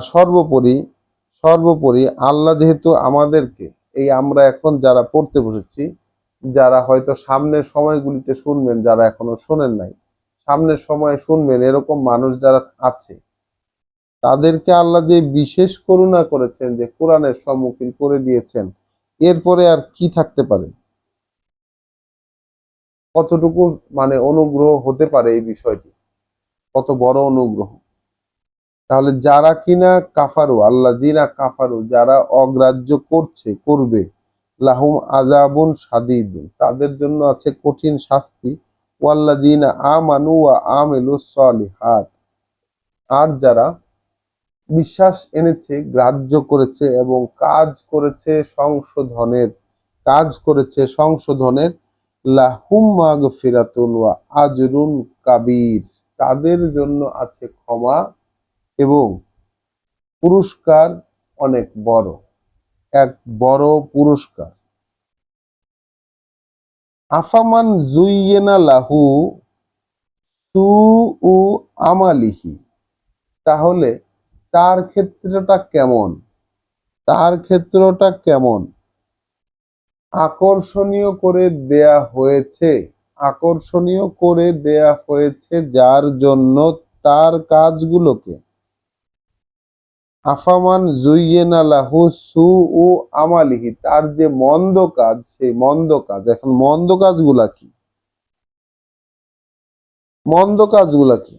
সর্বোপরি আল্লাহ যেহেতু আমাদেরকে, এই আমরা এখন যারা পড়তে বসেছি, যারা হয়তো সামনের সময়গুলিতে শুনবেন, যারা এখনো শোনেন নাই, সামনের সময়ে শুনবেন, এরকম মানুষ যারা আছে, তাদেরকে আল্লাহ যে বিশেষ করুণা করেছেন, যে কোরআনের সম্মুখীন করে দিয়েছেন, এরপরে আর কি থাকতে পারে? কতটুকু মানে অনুগ্রহ হতে পারে এই বিষয়টি, কত বড় অনুগ্রহ। তাহলে যারা কিনা কাফারু, আল্লাযীনা কাফারু, যারা অগ্রাহ্য করবে, লাহুম আযাবুন শাদীদুন, তাদের জন্য আছে কঠিন শাস্তি। ওয়াল্লাযীনা আমানু ওয়া আমিলুস সলিহাত, আর যারা বিশ্বাস এনেছে, গ্রাহ্য করেছে এবং কাজ করেছে সংশোধনের, লাহুম মাগফিরাতুন ওয়া আজরুন কাবীর, তাদের জন্য আছে ক্ষমা এবং পুরস্কার অনেক বড়, এক বড় পুরস্কার। আফামান যুইয়িনা লাহু সুউ আমালিহি, তাহলে তার ক্ষেত্রটা কেমন, তার ক্ষেত্রটা কেমন আকর্ষণীয় করে দেয়া হয়েছে আকর্ষণীয় করে দেয়া হয়েছে যার জন্য তার কাজগুলোকে। আফামান জুইয়েনা লাহু সুউ আমালিহি, তার যে মন্দ কাজ, সেই মন্দ কাজ। এখন মন্দ কাজগুলা কি? মন্দ কাজগুলা কি?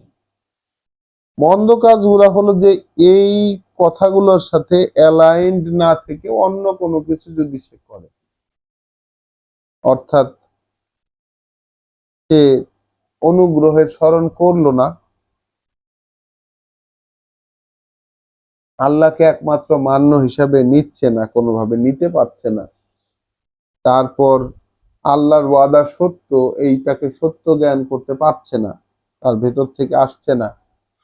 মন্দ কাজগুলা হলো যে এই কথাগুলোর সাথে অ্যালাইন্ড না থেকে অন্য কোনো কিছু যদি সে করে, অর্থাৎ সে অনুগ্রহের স্মরণ করলো না, আল্লাহকে একমাত্র মান্য হিসাবে নিচ্ছে না, কোনোভাবে নিতে পারছে না, তারপর আল্লাহর ওয়াদা সত্য, এইটাকে সত্য জ্ঞান করতে পারছে না, তার ভেতর থেকে আসছে না,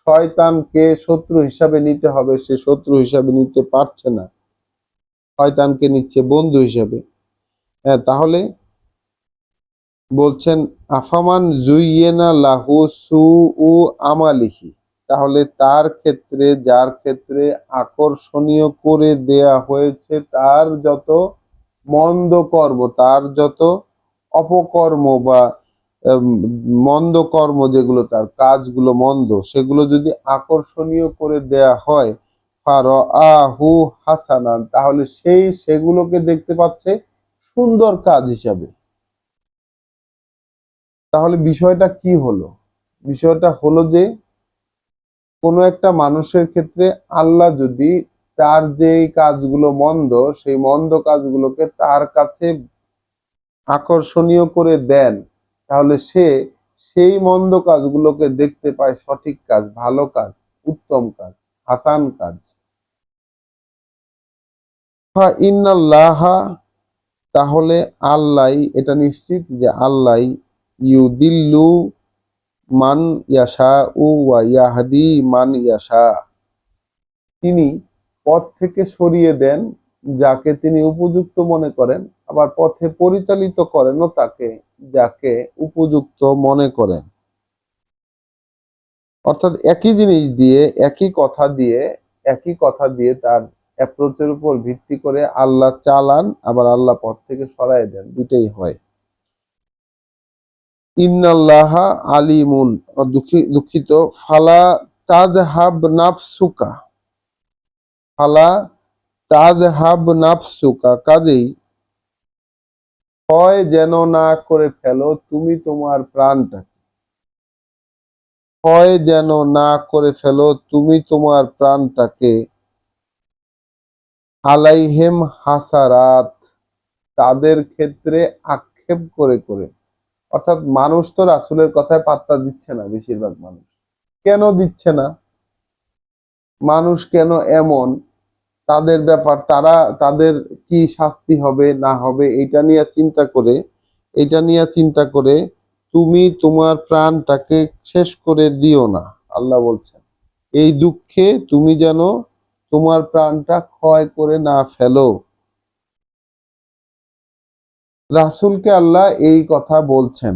শয়তানকে শত্রু হিসাবে নিতে হবে, সে শত্রু হিসাবে নিতে পারছে না, শয়তানকে নিচ্ছে বন্ধু হিসাবে। হ্যাঁ, তাহলে বলছেন আফামান জুইয়েনা লাহু সুউ আমালিহি, তাহলে তার ক্ষেত্রে, যার ক্ষেত্রে আকর্ষণীয় করে দেয়া হয়েছে তার যত মন্দ কর্ম, তার যত অপকর্ম বা মন্দ কর্ম, যেগুলো তার কাজগুলো মন্দ, সেগুলো যদি আকর্ষণীয় করে দেয়া হয়, ফারাআহু হাসানান, তাহলে সেই সেগুলোকে দেখতে পাচ্ছে সুন্দর কাজ হিসাবে। তাহলে বিষয়টা কি হলো? বিষয়টা হলো যে কোনো একটা মানুষের ক্ষেত্রে আল্লাহ যদি তার যে কাজগুলো মন্দ, সেই মন্দ কাজগুলোকে তার কাছে আকর্ষণীয় করে দেন, তাহলে সে সেই মন্দ কাজগুলোকে দেখতে পায় সঠিক কাজ, ভালো কাজ, উত্তম কাজ, হাসান কাজ। ইন্নাল্লাহা, তাহলে আল্লাহ, এটা নিশ্চিত যে আল্লাহ ইউদিল্লু মান ইয়াশা ওয়া ইয়াহদি মান ইয়াশা, তিনি পথ থেকে সরিয়ে দেন যাকে তিনি উপযুক্ত মনে করেন, আবার পথে পরিচালিত করেনও তাকে যাকে উপযুক্ত মনে করেন। অর্থাৎ একই জিনিস দিয়ে, একই কথা দিয়ে তার অ্যাপ্রোচের উপর ভিত্তি করে আল্লাহ চালান, আবার আল্লাহ পথ থেকে সরায় দেন, দুইটাই হয়। ইন্নাল্লাহা আলিমুন, দুঃখিত, ফালা তাযহাব নাফসুকা, ফালা তাযহাব নাফসুকা, কাজেই ক্ষয় যেন না করে ফেলো তুমি তোমার প্রাণটাকে, ক্ষয় যেন না করে ফেলো তুমি তোমার প্রাণটাকে, আলাইহিম হাসারাত, তাদের ক্ষেত্রে আক্ষেপ করে করে। অর্থাৎ মানুষ তো রাসূলের কথায় পাত্তা দিচ্ছে না, বেশিরভাগ মানুষ। কেন দিচ্ছে না? মানুষ কেন এমন, তাদের ব্যাপার, তারা তাদের কি শাস্তি হবে না হবে এটা নিয়ে চিন্তা করে তুমি তোমার প্রাণটাকে শেষ করে দিও না। আল্লাহ বলছেন এই দুঃখে তুমি যেন তোমার প্রাণটা ক্ষয় করে না ফেলো। রাসূলকে আল্লাহ এই কথা বলছেন,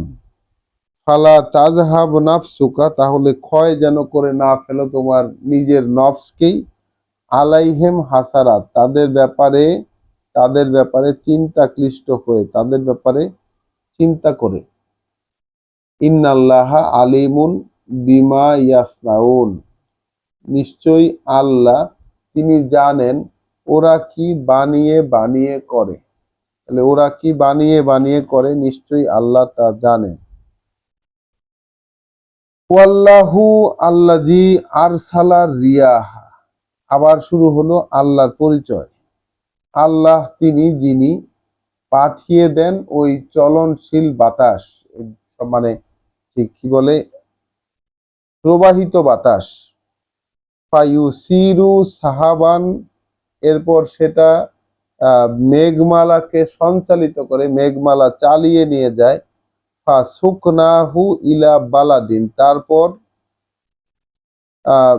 ফালা তাযহাব নাফসুকা, তাহলে ক্ষয় যেন করে না ফেলো তোমার নিজের নফসকেই, আলাইহিম হাসারাত, তাদের ব্যাপারে চিন্তা ক্লিষ্ট হয়ে, তাদের ব্যাপারে চিন্তা করে। ইন্নাল্লাহা আলিমুন বিমা ইয়াসনাউন, নিশ্চয়ই আল্লাহ, তিনি জানেন ওরা কি বানিয়ে বানিয়ে করে। তাহলে ওরা কি বানিয়ে বানিয়ে করে, নিশ্চয়ই আল্লাহ তা জানেন। ওয়াল্লাহু আল্লাযী আরসালা রিয়াহা, আবার শুরু হলো আল্লাহর পরিচয়। আল্লাহ তিনি যিনি পাঠিয়ে দেন ওই চলনশীল বাতাস, মানে কি বলে, প্রবাহিত বাতাস, ফায়ুসিরু সাহাবান, এরপর সেটা মেঘমালাকে সঞ্চালিত করে, মেঘমালা চালিয়ে নিয়ে যায়, ফাসুকনাহু ইলা বালাদিন, তারপর আহ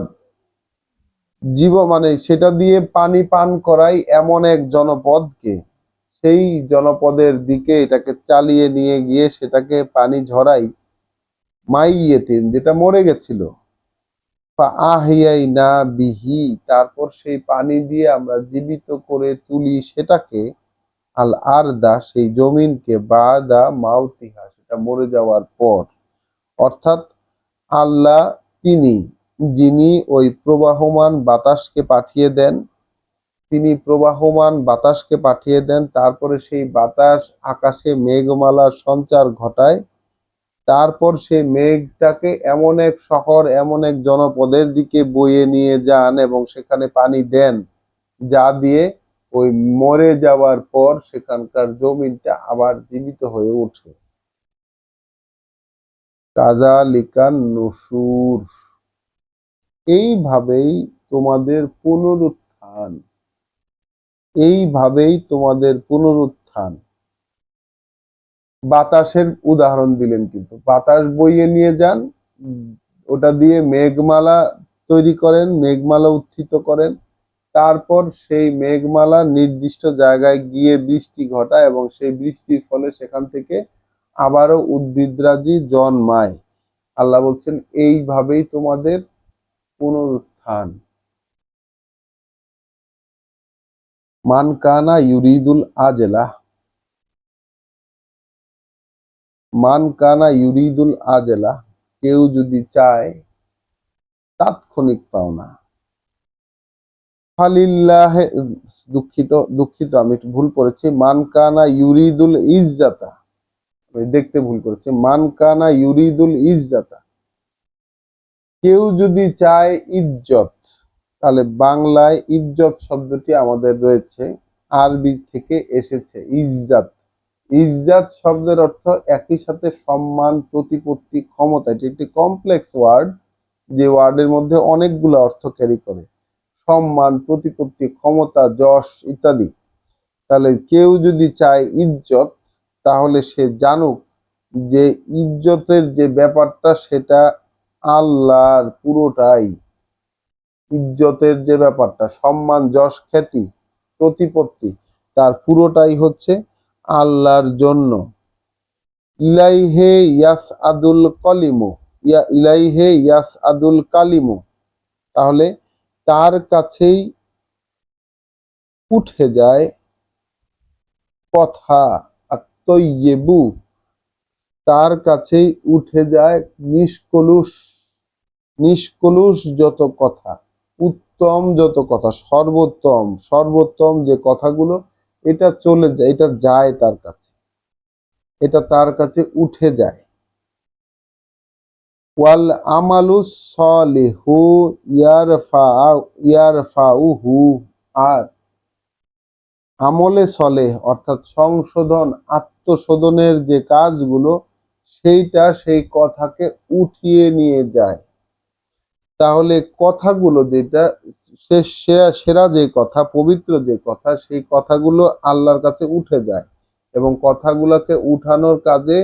মানে সেটা দিয়ে পানি পান করাই এমন এক জনপদকে, সেই জনপদের দিকে এটাকে চালিয়ে নিয়ে গিয়ে সেটাকে পানি ঝরাই, মাইয়েতিন, যেটা মরে গেছিল, আহিয়াইনা বিহি, তারপর সেই পানি দিয়ে আমরা জীবিত করে তুলি সেটাকে, আল আরদা, সেই জমিনকে, বাদা মাউতিহা, এটা মরে যাওয়ার পর। অর্থাৎ আল্লাহ তিনি, যিনি ওই প্রবাহমান বাতাসকে পাঠিয়ে দেন, তিনি প্রবাহমান বাতাসকে পাঠিয়ে দেন, তারপরে সেই বাতাস আকাশে মেঘমালার সঞ্চার ঘটায়, তারপর সেই মেঘটাকে এমন এক শহর, এমন এক জনপদের দিকে বয়ে নিয়ে যান এবং সেখানে পানি দেন, যা দিয়ে ওই মরে যাওয়ার পর সেখানকার জমিনটা আবার জীবিত হয়ে ওঠে। কাযালিকা নুশুর, এইভাবেই তোমাদের পুনরুত্থান, এইভাবেই তোমাদের পুনরুত্থান। বাতাসের উদাহরণ দিলেন, কিন্তু বাতাস বইয়ে নিয়ে যান, ওটা দিয়ে মেঘমালা তৈরি করেন, মেঘমালা উত্থিত করেন, তারপর সেই মেঘমালা নির্দিষ্ট জায়গায় গিয়ে বৃষ্টি ঘটায় এবং সেই বৃষ্টির ফলে সেখান থেকে আবারও উদ্ভিদরাজি জন্মায়। আল্লাহ বলছেন এইভাবেই তোমাদের পুনরুত্থান। মান কানা ইউরিদুল আজলা, মান কানা ইউরিদুল আজলা, কেউ যদি চায় তাৎক্ষণিক পাওনা, ফালিল্লাহে, দুঃখিত দুঃখিত আমি একটু ভুল করেছি, মান কানা ইউরিদুল ইজ্জাতা, দেখতে ভুল করেছে, মান কানা ইউরিদুল ইজ্জাতা, কেউ যদি চায় ইজ্জত। তাহলে বাংলায় ইজ্জত শব্দটি আমাদের রয়েছে, আরবি থেকে এসেছে ইজ্জাত। ইজ্জাত শব্দের অর্থ একই সাথে সম্মান, প্রতিপত্তি, ক্ষমতা। এটি একটি কমপ্লেক্স ওয়ার্ড, যে ওয়ার্ডের মধ্যে অনেকগুলো অর্থ ক্যারি করে, সম্মান, প্রতিপত্তি, ক্ষমতা, যশ ইত্যাদি। তাহলে কেউ যদি চায় ইজ্জত, তাহলে সে জানুক যে ইজ্জতের যে ব্যাপারটা সেটা আল্লাহর পুরোটাই। ইজ্জতের যে ব্যাপারটা, সম্মান, যশ, খ্যাতি, প্রতিপত্তি, তার পুরোটাই হচ্ছে আল্লাহর জন্য। ইলাইহে ইয়াস আদুল কলিমু, ইলাইহে ইয়াস আদুল কালিমু, তাহলে তার কাছেই উঠে যায় কথা, আত্মইয়েবু, তার কাছেই উঠে যায় নিষ্কলুষ, নিষ্কলুষ যত কথা, উত্তম যত কথা, সর্বোত্তম, সর্বোত্তম যে কথাগুলো, এটা চলে যায়, এটা যায় তার কাছে, এটা তার কাছে উঠে যায়। ওয়াল আমালু সলিহু ইয়ারফাউহু, আর আমলে সলেহ অর্থাৎ সংশোধন, আত্মশোধনের যে কাজগুলো, সেইটা সেই কথাকে উঠিয়ে নিয়ে যায়। তাহলে কথাগুলো যেটা সেরা যে কথা, পবিত্র যে কথা, সেই কথাগুলো আল্লাহর কাছে উঠে যায় এবং কথাগুলোকে উঠানোর কাজে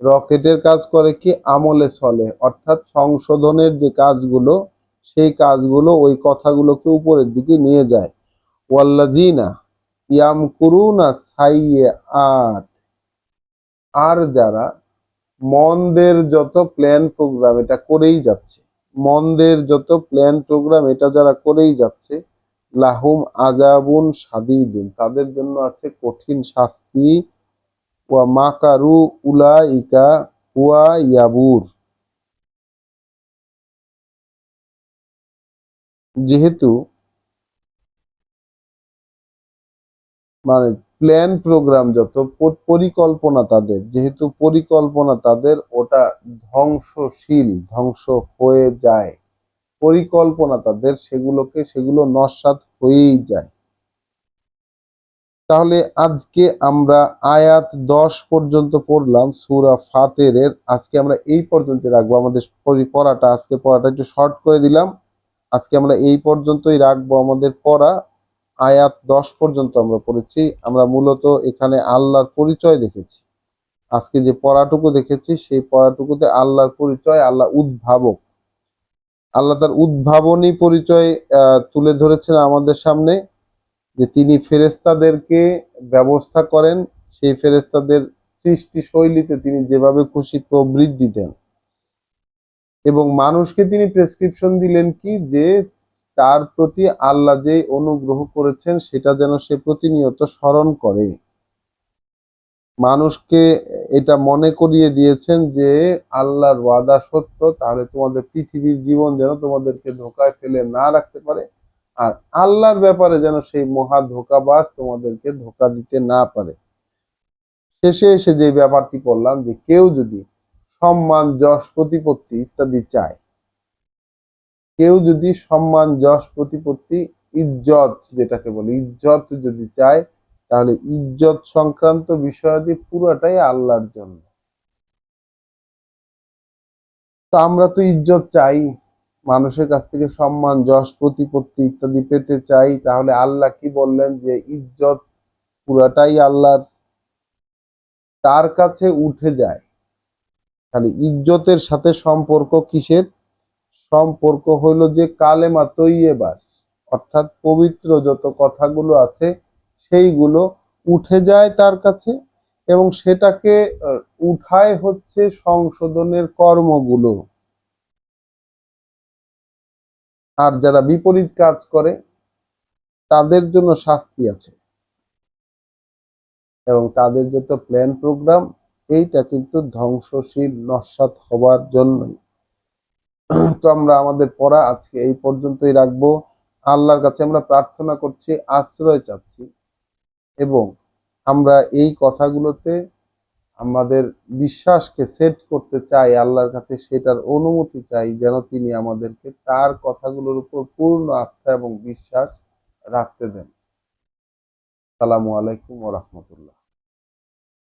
রকেটের কাজ করে কি, আমলে চলে, অর্থাৎ সংশোধনের যে কাজগুলো, সেই কাজগুলো ওই কথাগুলোকে উপরের দিকে নিয়ে যায়। ওয়াল্লাযিনা ইয়ামকুরুনা সাইয়্যাত, আর যারা মন্দের যত প্ল্যান প্রোগ্রাম এটা করেই যাচ্ছে, মন্দের যত প্ল্যান প্রোগ্রাম এটা যারা করেই যাচ্ছে, লাহুম আযাবুন শাদীদুন, তাদের জন্য আছে কঠিন শাস্তি। ওয়া মাকারু উলাইকা হুয়া ইয়াবুর, যেহেতু মানে প্ল্যান প্রোগ্রাম যত, পরিকল্পনা তাদের, যেহেতু পরিকল্পনা তাদের ওটা ধ্বংসশীল, ধ্বংস হয়ে যায়, পরিকল্পনা তাদের সেগুলো নস্যাৎ হয়েই যায়। তাহলে আজকে আমরা আয়াত 10 পর্যন্ত পড়লাম সূরা ফাতিরের। আজকে আমরা এই পর্যন্ত রাখবো, আমাদের পড়াটা, আজকে পড়াটা একটু শর্ট করে দিলাম। আজকে আমরা এই পর্যন্তই রাখবো আমাদের পড়া। আয়াত 10 পর্যন্ত আমরা পড়েছি। আমরা মূলত এখানে আল্লাহর পরিচয় দেখেছি। আজকে যে পড়াটুকু দেখেছি সেই পড়াটুকুতে আল্লাহর পরিচয়, আল্লাহ উদ্ভাবক, আল্লাহ তার উদ্ভাবনী পরিচয় তুলে ধরেছেন আমাদের সামনে, যে তিনি ফেরেশতাদেরকে ব্যবস্থা করেন, সেই ফেরেশতাদের সৃষ্টি শৈলীতে তিনি যেভাবে খুশি প্রবৃদ্ধি দেন, এবং মানুষকে তিনি প্রেসক্রিপশন দিলেন কি, যে তার প্রতি আল্লাহ যে অনুগ্রহ করেছেন সেটা যেন সে প্রতিনিয়ত স্মরণ করে। মানুষকে এটা মনে করিয়ে দিয়েছেন যে আল্লাহর ওয়াদা সত্য, তাহলে তোমাদের পৃথিবীর জীবন যেন তোমাদেরকে ধোকায় ফেলে না রাখতে পারে, আর আল্লাহর ব্যাপারে যেন সেই মহা ধোঁকাবাজ তোমাদেরকে ধোঁকা দিতে না পারে। শেষে এসে যে ব্যাপারটি বললাম যে কেউ যদি সম্মান, যশ, প্রতিপত্তি ইত্যাদি চায়, কেউ যদি সম্মান, যশ, প্রতিপত্তি, ইজ্জত যেটাকে বলে ইজ্জত যদি চায়, তাহলে ইজ্জত সংক্রান্ত বিষয়াদি পুরোটাই আল্লাহর জন্য। তো আমরা তো ইজ্জত চাই, মানুষের কাছ থেকে সম্মান, যশ, প্রতিপত্তি ইত্যাদি পেতে চাই, তাহলে আল্লাহ কি বললেন যে ইজ্জত পুরাটাই আল্লাহর, তার কাছে উঠে যায়। তাহলে ইজ্জতের সাথে সম্পর্ক কিসের? সম্পর্ক হইল যে কালেমা তৈয়্যেবার, অর্থাৎ পবিত্র যত কথাগুলো আছে সেইগুলো উঠে যায় তার কাছে, এবং সেটাকে উঠায় হচ্ছে সংশোধনের কর্মগুলো। আর যারা বিপরীত কাজ করে তাদের জন্য শাস্তি আছে, এবং তাদের যত প্ল্যান প্রোগ্রাম এইটা কিন্তু ধ্বংসশীল, নস্যাৎ হবার জন্যই। তো আমরা আমাদের পড়া আজকে এই পর্যন্তই রাখবো। আল্লাহর কাছে আমরা প্রার্থনা করছি, আশ্রয় চাচ্ছি, এবং আমরা এই কথাগুলোতে আমাদের বিশ্বাসকে সেট করতে চাই আল্লাহর কাছে, সেটার অনুমতি চাই যেন তিনি আমাদেরকে তার কথাগুলোর উপর পূর্ণ আস্থা এবং বিশ্বাস রাখতে দেন। আসসালামু আলাইকুম ওয়া রাহমাতুল্লাহ।